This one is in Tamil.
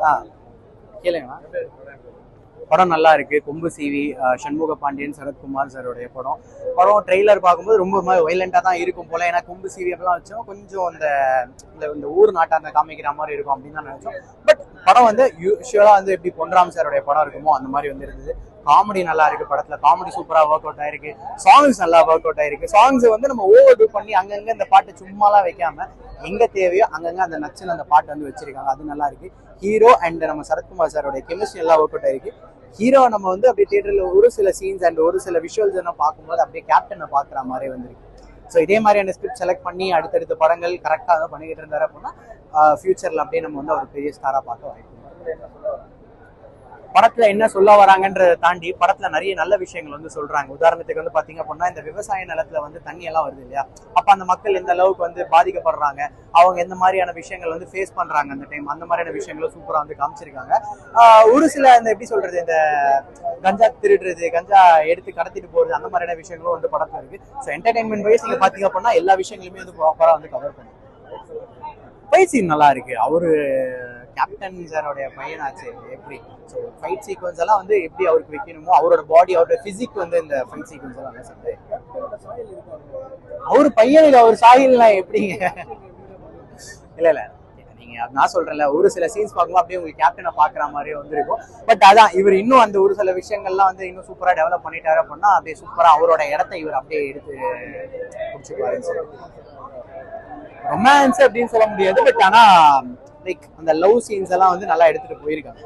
ஆ கேளுங்கண்ணா. படம் நல்லா இருக்கு. கொம்பு சிவி, சண்முக பாண்டியன், சரத்குமார் சாரோடைய படம். ட்ரெய்லர் பார்க்கும்போது ரொம்ப வைலண்டா தான் இருக்கும் போல. ஏன்னா கொம்பு சிவி அப்படிலாம் வச்சோம் கொஞ்சம் இந்த ஊர் நாட்டாங்க காமிக்கிற மாதிரி இருக்கும் அப்படின்னு தான் நினைச்சோம். பட் படம் வந்து யூஸ்வலா வந்து எப்படி பொன்ராம் சாரோடைய படம் இருக்குமோ அந்த மாதிரி வந்து இருந்தது. காமெடி நல்லா இருக்கு. படத்துல காமெடி சூப்பரா ஒர்க் அவுட் ஆயிருக்கு. சாங்ஸ் நல்லா ஒர்க் அவுட் ஆயிருக்கு. சாங்ஸ் வந்து நம்ம ஓவர் டூ பண்ணி அங்கங்க இந்த பாட்டு சும்மாலாம் வைக்காம எங்க தேவையோ அங்கங்க அந்த நச்சுன்னு அந்த பாட்டு வந்து வச்சிருக்காங்க. அது நல்லா இருக்கு. ஹீரோ அண்ட் நம்ம சரத்குமார் சாரோட கெமிஸ்ட்ரி எல்லாம் ஒர்க் அவுட் ஆயிருக்கு. ஹீரோ நம்ம வந்து அப்படியே தியேட்டர்ல ஒரு சில சீன்ஸ் அண்ட் ஒரு சில விஷுவல்ஸ் எல்லாம் பார்க்கும்போது அப்படியே கேப்டனை பாக்குற மாதிரி வந்துருக்கு. ஸோ இதே மாதிரியான ஸ்கிரிப்ட் செலக்ட் பண்ணி அடுத்தடுத்த படங்கள் கரெக்டாக தான் பண்ணிக்கிட்டு இருந்தாரு அப்படின்னா ஃபியூச்சர்ல அப்படியே நம்ம வந்து ஒரு பெரிய ஸ்டாரா பார்க்க வாய்ப்பு. படத்துல என்ன சொல்ல வராங்கன்றதை தாண்டி படத்துல நிறைய நல்ல விஷயங்கள் வந்து சொல்றாங்க. உதாரணத்துக்கு வந்து பாத்தீங்க அப்படின்னா இந்த விவசாய நிலத்துல வந்து தண்ணி எல்லாம் வருது இல்லையா, அப்ப அந்த மக்கள் எந்த அளவுக்கு வந்து பாதிக்கப்படுறாங்க, அவங்க எந்த மாதிரியான விஷயங்கள் வந்து ஃபேஸ் பண்றாங்க அந்த டைம், அந்த மாதிரியான விஷயங்களும் சூப்பரா வந்து காமிச்சிருக்காங்க. ஒரு சில இந்த எப்படி சொல்றது, இந்த கஞ்சா திருடுறது, கஞ்சா எடுத்து கடத்திட்டு போறது, அந்த மாதிரியான விஷயங்களும் வந்து படத்துல இருக்கு. ஸோ என்டர்டைன்மெண்ட் வைஸ் நீங்க பாத்தீங்க அப்படின்னா எல்லா விஷயங்களுமே வந்து ப்ராப்பரா வந்து கவர் பண்ணும். ஃபைட் சீன் நல்லா இருக்கு. அவரு கேப்டன் சாரோடைய பையனாச்சு எப்படி, ஸோ ஃபைட் சீக்வன்ஸ் எல்லாம் வந்து எப்படி அவருக்கு வைக்கணுமோ அவரோட பாடி அவரோட பிசிக் வந்து இந்த ஃபைட் சீக்வன்ஸ் எல்லாம் செஞ்சு அவரு பையனுக்கு அவர் சாகில்லாம் எப்படிங்க? இல்ல நீங்க நான் சொல்றேன்ல, ஒரு சில சீன்ஸ் பார்க்கும்போது அப்படியே உங்களுக்கு கேப்டனை பாக்குற மாதிரியே வந்துருக்கும். பட் அதான் இவர் இன்னும் அந்த ஒரு சில விஷயங்கள்லாம் வந்து இன்னும் சூப்பரா டெவலப் பண்ணிட்டாரு அப்படின்னா அப்படியே சூப்பரா அவரோட இடத்த இவர் அப்படியே எடுத்து பிடிச்சிருப்பாருன்னு சொல்லுவாங்க. ரொமான்ஸ் அப்படின்னு சொல்ல முடியாது, பட் ஆனா லைக் அந்த லவ் சீன்ஸ் எல்லாம் வந்து நல்லா எடுத்துட்டு போயிருக்காங்க.